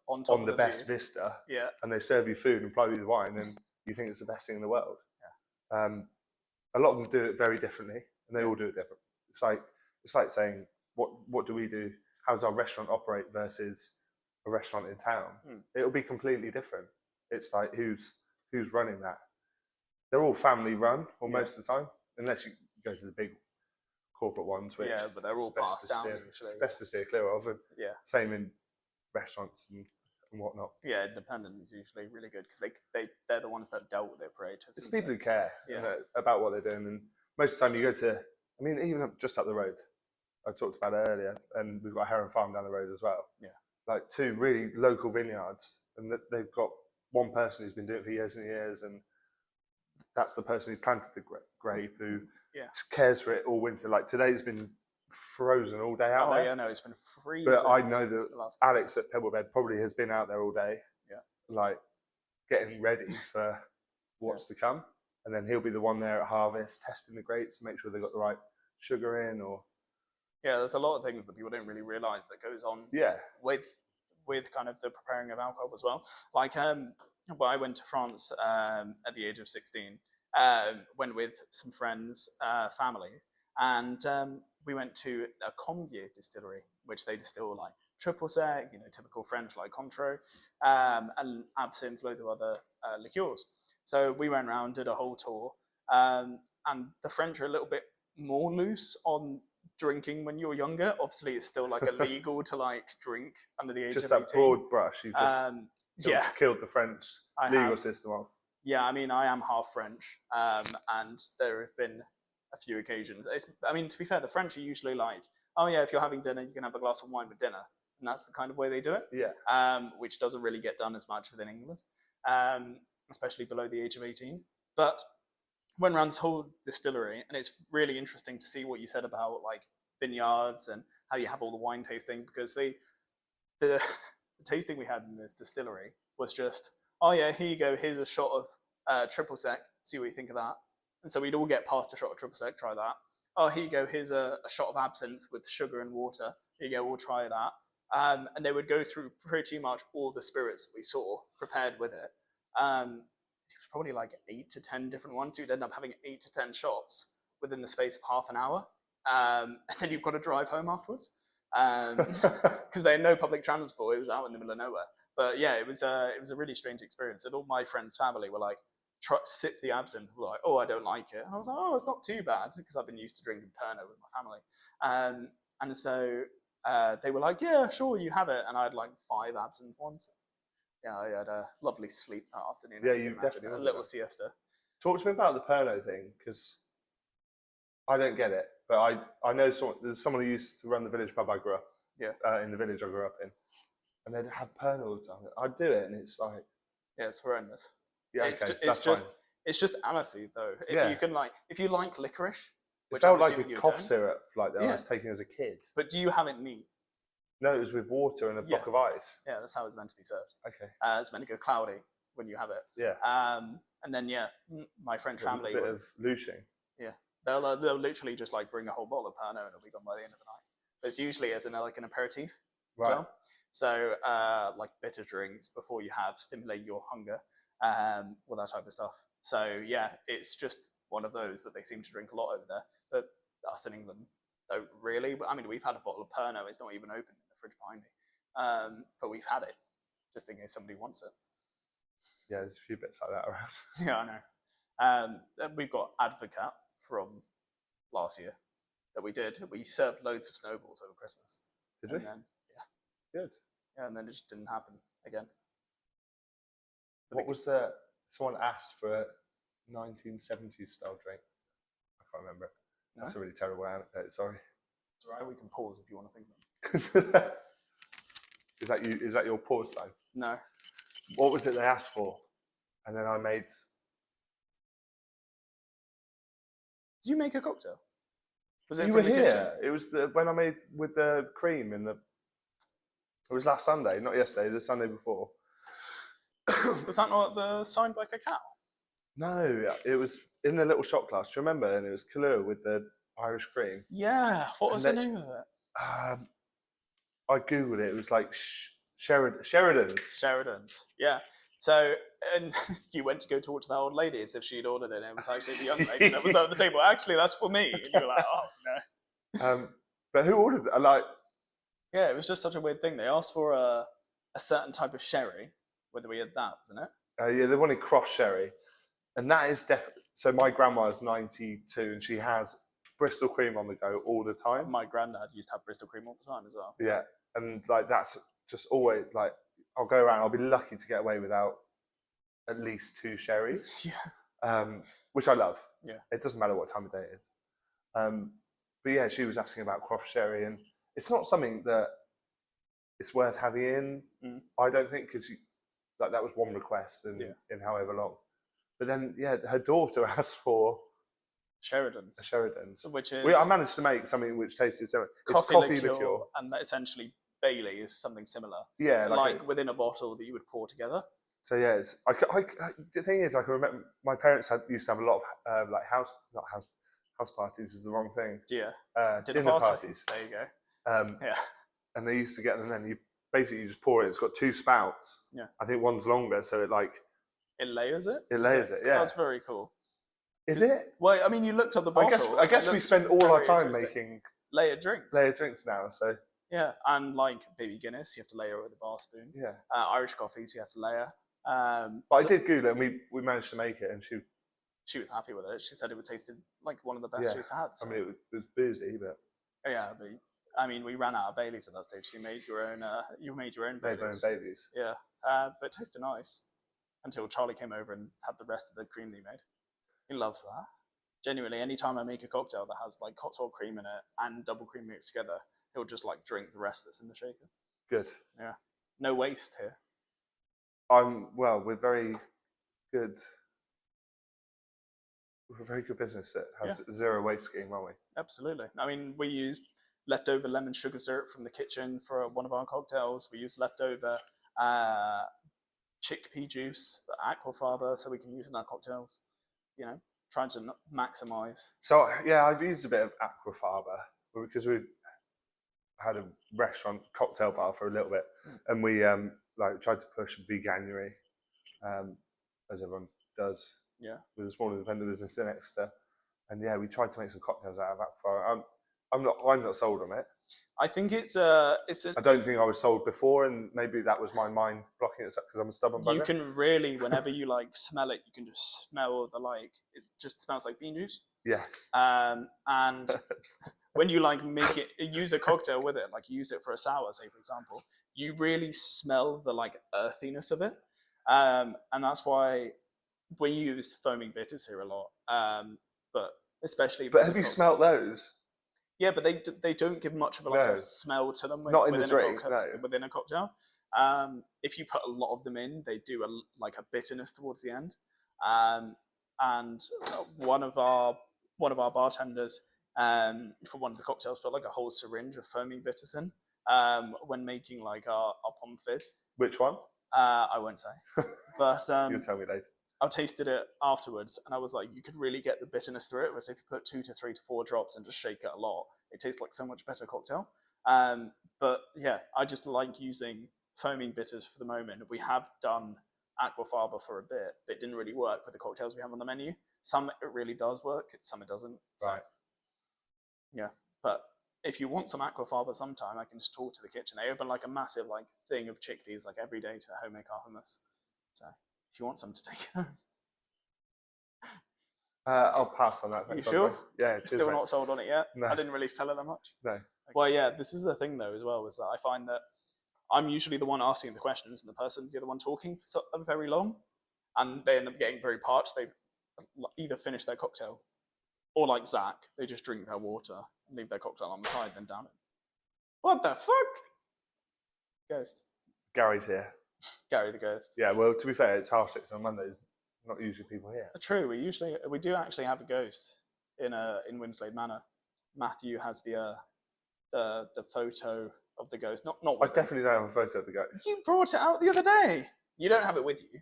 on the best vista, and they serve you food and supply you the wine, and you think it's the best thing in the world. Yeah. A lot of them do it very differently, and they all do it different. It's like saying, what do we do? How does our restaurant operate versus a restaurant in town? It'll be completely different. It's like who's running that? They're all family run, or most of the time, unless you go to the big corporate ones, which but they're all passed down usually. Best to steer clear of. And same in restaurants and whatnot. Yeah, independent is usually really good because they're the ones that dealt with it for ages. It's people who care about what they're doing, and most of the time you go to, I mean, even just up the road, I talked about it earlier, and we've got a Heron Farm down the road as well. Yeah, like two really local vineyards, and they've got one person who's been doing it for years and years, and that's the person who planted the grape, who cares for it all winter. Like today's been frozen all day out there. Oh yeah, no, it's been freezing. But I know that Alex at Pebblebed probably has been out there all day, like getting ready for what's to come, and then he'll be the one there at harvest testing the grapes to make sure they've got the right sugar in. Or there's a lot of things that people don't really realise that goes on. With kind of the preparing of alcohol as well. Like well, I went to France at the age of 16. Went with some friends, family, and we went to a Combier distillery, which they distill like triple sec, typical French like Cointreau, and absinthe, loads of other liqueurs. So we went around, did a whole tour, and the French are a little bit more loose on drinking when you're younger. Obviously, it's still like illegal to like drink under the age of 18. Just that broad brush, you just killed the French legal system off. Yeah, I mean, I am half French, and there have been a few occasions. I mean, to be fair, the French are usually like, oh yeah, if you're having dinner, you can have a glass of wine with dinner, and that's the kind of way they do it. Yeah. Which doesn't really get done as much within England, especially below the age of 18. But went around this whole distillery, and it's really interesting to see what you said about like vineyards and how you have all the wine tasting, because the tasting we had in this distillery was just, oh yeah, here you go, here's a shot of triple sec, see what you think of that. And so we'd all get past a shot of triple sec, try that. Oh, here you go, here's a shot of absinthe with sugar and water, here you go, we'll try that. And they would go through pretty much all the spirits we saw prepared with it. It was probably like 8 to 10 different ones. So you'd end up having 8 to 10 shots within the space of half an hour. And then you've got to drive home afterwards. Because they had no public transport. It was out in the middle of nowhere. But yeah, it was a really strange experience. And all my friends' family were like, sip the absinthe. Were like, oh, I don't like it. And I was like, oh, it's not too bad, because I've been used to drinking Pernod with my family. And so they were like, yeah, sure, you have it. And I had like 5 absinthe ones. Yeah, I had a lovely sleep that afternoon. Yeah, you definitely a little siesta. Talk to me about the Pernod thing, because I don't get it. But I know there's someone who used to run the village pub I grew up in the village I grew up in. and they'd have Pernod all the time. I'd do it, and it's like, yeah, it's horrendous. yeah, okay, that's fine. It's just aniseed though. If you like licorice, it which felt I'm like a assuming you cough don't. syrup, like that I was taking as a kid. But do you have it neat? No, it was with water and a block of ice. Yeah, that's how it's meant to be served. Okay. It's meant to go cloudy when you have it. Yeah. And then my French family. A bit of louching. Yeah, they'll literally just like bring a whole bottle of Pernod and it'll be gone by the end of the night. But it's usually as an like an aperitif as well. So like bitter drinks before you have stimulate your hunger, all that type of stuff. So yeah, it's just one of those that they seem to drink a lot over there. But us in England don't really. I mean, we've had a bottle of Pernod. It's not even open in the fridge behind me, but we've had it just in case somebody wants it. Yeah, there's a few bits like that around. Yeah, I know. We've got Advocat from last year that we did. We served loads of snowballs over Christmas. Did we? Then, Good. Yeah, and then it just didn't happen again. What was someone asked for a 1970s style drink? I can't remember it. No? That's a really terrible anecdote, sorry. It's all right, we can pause if you want to think of it. Is that your pause time? No. What was it they asked for? And then I made... Did you make a cocktail? Was it you were here. Kitchen? It was when I made with the cream in the... It was last Sunday, not yesterday, the Sunday before. Was that not the signed by Cacao? No, it was in the little shot glass. Do you remember? And it was Kahlua with the Irish cream. Yeah. What was the name of it? I googled it. It was like Sheridan's. Sheridan's. Yeah. So, and you went to go talk to that old lady as if she'd ordered it, and it was actually the young lady that was at the table. Actually, that's for me. And you were like, oh no. But who ordered it? Like, yeah, it was just such a weird thing. They asked for a certain type of sherry. Whether we had that, wasn't it? Yeah, they wanted cross sherry, and that is definitely. So my grandma is 92, and she has Bristol cream on the go all the time. My granddad used to have Bristol cream all the time as well. Yeah, and like that's just always like I'll go around. I'll be lucky to get away without at least 2 sherries. Yeah. Which I love. Yeah. It doesn't matter what time of day it is. But yeah, she was asking about cross sherry, and it's not something that it's worth having in. I don't think because. Like that was one request in however long. But then, yeah, her daughter asked for Sheridan's. Which is... I managed to make something which tasted similar. It's coffee liqueur. And essentially Bailey is something similar. Yeah. Like within a bottle that you would pour together. So yeah, the thing is, I can remember my parents used to have a lot of house parties is the wrong thing. Yeah. Dinner parties. There you go. Yeah. And they used to get them then. You just pour it. It's got 2 spouts. Yeah. I think one's longer, so it layers it. It layers it. Yeah. That's very cool. Is it? Well, I mean, you looked at the bottle. I guess we spend all our time making layered drinks. Layered drinks now. So. Yeah, and like baby Guinness, you have to layer with a bar spoon. Yeah. Irish coffees, you have to layer. But I did Google it, and we managed to make it, and she was happy with it. She said it tasted like one of the best she's had. So. I mean, it was boozy, but. Yeah, but. I mean, we ran out of Baileys at that stage. You made your own. You made your own Baileys. Made my own Baileys. Yeah, but it tasted nice until Charlie came over and had the rest of the cream that he made. He loves that. Genuinely, anytime I make a cocktail that has like Cotswold cream in it and double cream mixed together, he'll just like drink the rest that's in the shaker. Good. Yeah. No waste here. We're very good. We're a very good business that has zero waste scheme, aren't we? Absolutely. I mean, we used leftover lemon sugar syrup from the kitchen for one of our cocktails. We use leftover chickpea juice, the aquafaba, so we can use in our cocktails. You know, trying to maximize. So yeah, I've used a bit of aquafaba because we had a restaurant cocktail bar for a little bit, and we tried to push veganuary, as everyone does. Yeah. With a small independent business in Exeter, and yeah, we tried to make some cocktails out of aquafaba. I'm not sold on it. I think it's I don't think I was sold before, and maybe that was my mind blocking it because I'm a stubborn bugger. You can really, whenever you like smell it, you can just smell the it just smells like bean juice. Yes. And when you like make it, use a cocktail with it, like use it for a sour, say for example, you really smell the like earthiness of it, and that's why we use foaming bitters here a lot. But especially. But have you smelt those? Yeah, but they don't give much of a smell to them. Not in the drink, within a cocktail. If you put a lot of them in, they do like a bitterness towards the end. And one of our bartenders for one of the cocktails put like a whole syringe of foaming bitters in when making like our pommes fizz. Which one? I won't say, but you'll tell me later. I tasted it afterwards, and I was like, you could really get the bitterness through it. Whereas if you put 2 to 3 to 4 drops and just shake it a lot, it tastes like so much better cocktail. But yeah, I just like using foaming bitters for the moment. We have done aquafaba for a bit, but it didn't really work with the cocktails we have on the menu. Some it really does work, some it doesn't. So, right. Yeah, but if you want some aquafaba sometime, I can just talk to the kitchen. They open like a massive like thing of chickpeas like every day to home make our hummus. So if you want some to take home. I'll pass on that. You sure? Yeah, it's still not sold on it yet. No. I didn't really sell it that much. No. Well, yeah, this is the thing though as well, is that I find that I'm usually the one asking the questions, and the person's the other one talking for very long, and they end up getting very parched. They've either finished their cocktail, or like Zach, they just drink their water and leave their cocktail on the side, then down it. What the fuck? Ghost. Gary's here. Gary the ghost. Yeah, well, to be fair, it's 6:30 on Monday. Not usually people here. True. We do actually have a ghost in Winslade Manor. Matthew has the photo of the ghost. Not. I definitely don't have a photo of the ghost. You brought it out the other day. You don't have it with you.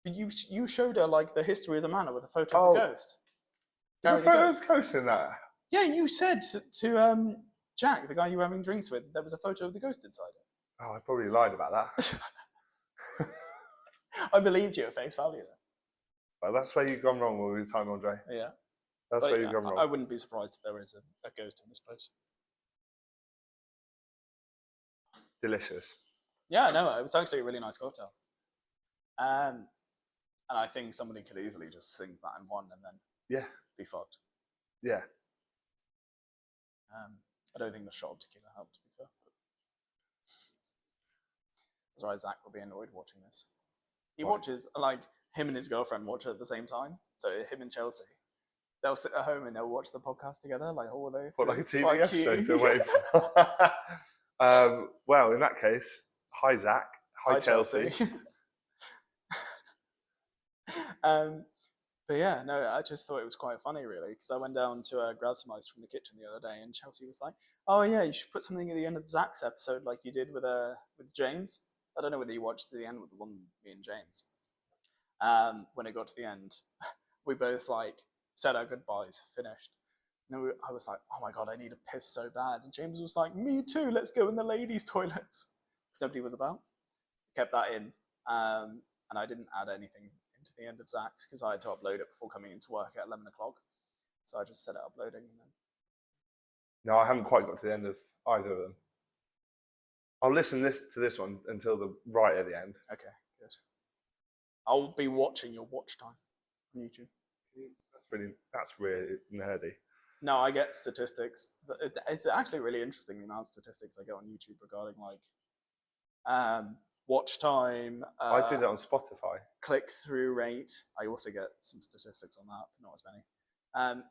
But you showed her like the history of the manor with a photo of the ghost. There's a photo of the ghost in that. Yeah, you said to Jack, the guy you were having drinks with, there was a photo of the ghost inside it. Oh, I probably lied about that. I believed you at face value. Well, that's where you've gone wrong all the time, Andre. Yeah. That's where you've gone wrong. I wouldn't be surprised if there is a ghost in this place. Delicious. Yeah, no, it was actually a really nice cocktail. And I think somebody could easily just sing that in one and then be fucked. Yeah. I don't think the shot of tequila helped, to be fair. That's why Zach will be annoyed watching this. He watches, like, him and his girlfriend watch it at the same time. So him and Chelsea, they'll sit at home and they'll watch the podcast together, like all day. What, like a TV episode? They're waiting for. Well, in that case, hi Zach, hi Chelsea. But yeah, no, I just thought it was quite funny, really, because I went down to grab some ice from the kitchen the other day, and Chelsea was like, "Oh yeah, you should put something at the end of Zach's episode, like you did with James." I don't know whether you watched the end with the one me and James. When it got to the end, we both like said our goodbyes, finished. And I was like, "Oh my god, I need a piss so bad," and James was like, "Me too. Let's go in the ladies' toilets." Because nobody was about. Kept that in, and I didn't add anything to the end of Zach's because I had to upload it before coming into work at 11 o'clock. So I just set it uploading. And then... No, I haven't quite got to the end of either of them. I'll listen to this one until the right at the end. Okay, good. I'll be watching your watch time on YouTube. That's really nerdy. No, I get statistics. It's actually really interesting the amount of statistics I get on YouTube regarding like watch time. I did it on Spotify. Click-through rate. I also get some statistics on that, but not as many.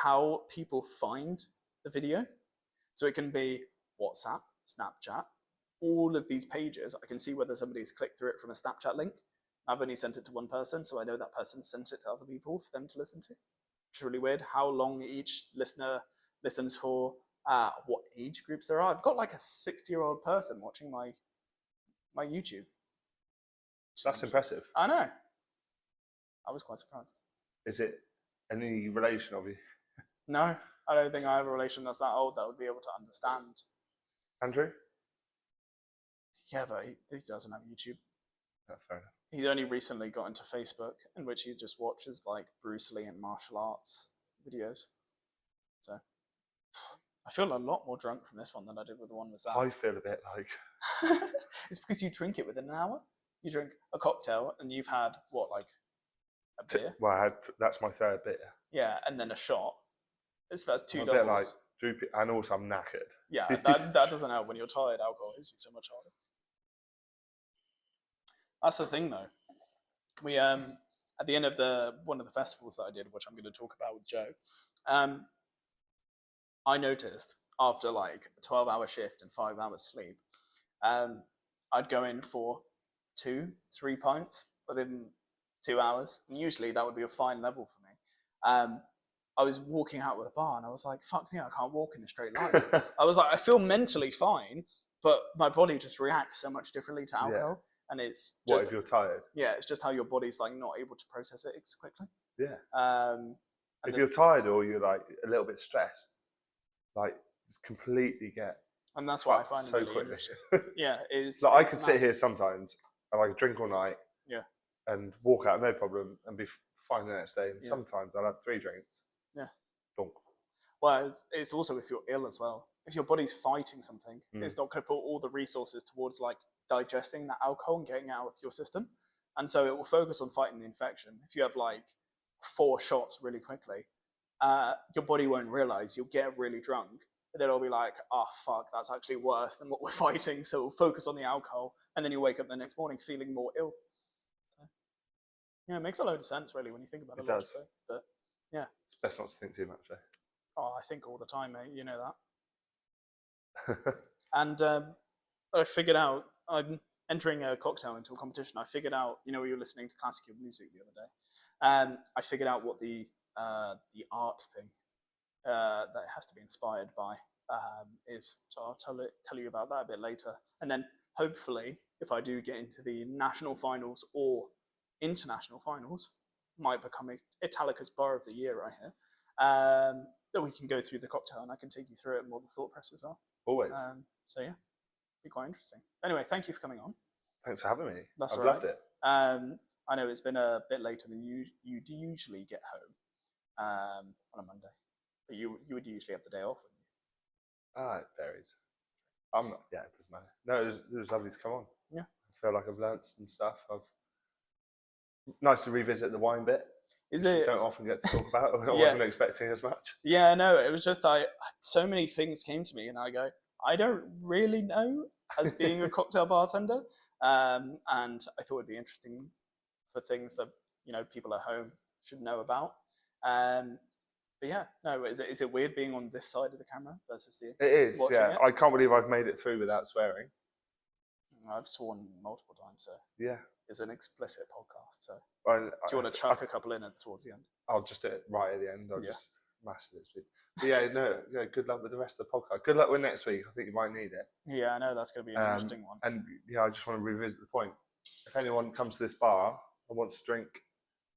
How people find the video. So it can be WhatsApp, Snapchat, all of these pages. I can see whether somebody's clicked through it from a Snapchat link. I've only sent it to one person, so I know that person sent it to other people for them to listen to. It's really weird how long each listener listens for, what age groups there are. I've got like a 60-year-old person watching my YouTube. That's impressive. I know. I was quite surprised. Is it any relation of you? No, I don't think I have a relation that's that old that would be able to understand. Andrew? Yeah, but he doesn't have YouTube. Oh, fair enough. He's only recently got into Facebook, in which he just watches like Bruce Lee and martial arts videos. So I feel a lot more drunk from this one than I did with the one with Zach. I feel a bit like... It's because you drink it within an hour. You drink a cocktail and you've had, what, like a beer? Well, that's my third beer. Yeah, and then a shot. So that's two I'm doubles. a bit like droopy, and also I'm knackered. Yeah, that doesn't help when you're tired. Alcohol hits you so much harder. That's the thing, though. We at the end of one of the festivals that I did, which I'm going to talk about with Joe, I noticed after like a 12-hour shift and 5 hours sleep, I'd go in for 2-3 pints within 2 hours. And usually that would be a fine level for me. I was walking out with a bar and I was like, fuck me, I can't walk in a straight line. I was like, I feel mentally fine, but my body just reacts so much differently to alcohol. And it's just, what if you're tired? Yeah, it's just how your body's like not able to process it as quickly. Yeah. If you're tired or you're like a little bit stressed, like completely get. And that's what I find so really quickly. Yeah, it's like I could sit here sometimes and I could drink all night. Yeah. And walk out no problem and be fine the next day. And sometimes I'll have 3 drinks. Yeah. Donk. Well, it's also if you're ill as well. If your body's fighting something, it's not going to put all the resources towards like digesting that alcohol and getting it out of your system. And so it will focus on fighting the infection. If you have like 4 shots really quickly, your body won't realize. You'll get really drunk. But then it'll be like, oh, fuck, that's actually worse than what we're fighting. So it'll focus on the alcohol. And then you wake up the next morning feeling more ill. So, yeah, it makes a load of sense, really, when you think about it. It does. But yeah. It's best not to think too much, though. Oh, I think all the time, mate. You know that. And I figured out, I'm entering a cocktail into a competition. I figured out, you were listening to classical music the other day. I figured out what the art thing that it has to be inspired by is. So I'll tell you about that a bit later. And then hopefully, if I do get into the national finals or international finals, might become Italica's Bar of the Year right here. That we can go through the cocktail and I can take you through it and what the thought processes are. Always. So yeah, be quite interesting. Anyway, thank you for coming on. Thanks for having me. I've loved it. I know it's been a bit later than you usually get home on a Monday, but you would usually have the day off, wouldn't you? It varies. I'm not. Yeah, it doesn't matter. No, it was lovely to come on. Yeah, I feel like I've learnt some stuff. Nice to revisit the wine bit. Is it? Don't often get to talk about. I wasn't expecting as much. Yeah, no, it was just so many things came to me, and I go, I don't really know as being a cocktail bartender, and I thought it'd be interesting for things that people at home should know about. But yeah, no, is it weird being on this side of the camera versus the? It is. Yeah, it? I can't believe I've made it through without swearing. I've sworn multiple times, so yeah, it's an explicit podcast. So do you want to chuck a couple in towards the end? I'll just do it right at the end. I'll just master it. But yeah, no, good luck with the rest of the podcast. Good luck with next week. I think you might need it. Yeah, I know that's going to be an interesting one. And yeah, I just want to revisit the point. If anyone comes to this bar and wants to drink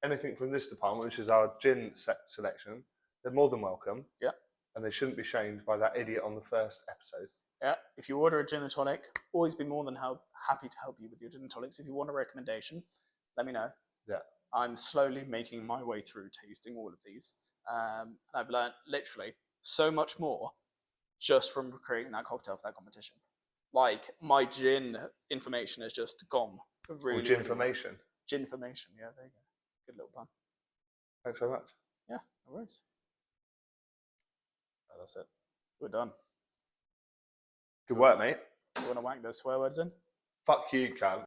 anything from this department, which is our gin selection, they're more than welcome. Yeah. And they shouldn't be shamed by that idiot on the first episode. Yeah, if you order a gin and tonic, always be more than happy to help you with your gin and tonics. If you want a recommendation, let me know. Yeah. I'm slowly making my way through tasting all of these. I've learned literally so much more just from creating that cocktail for that competition. Like, my gin information has just gone. Really, gin information? Gin information, yeah, there you go. Good little pun. Thanks very much. Yeah, no worries. Oh, that's it. We're done. Good work, mate. You want to whack those swear words in? Fuck you, cunt.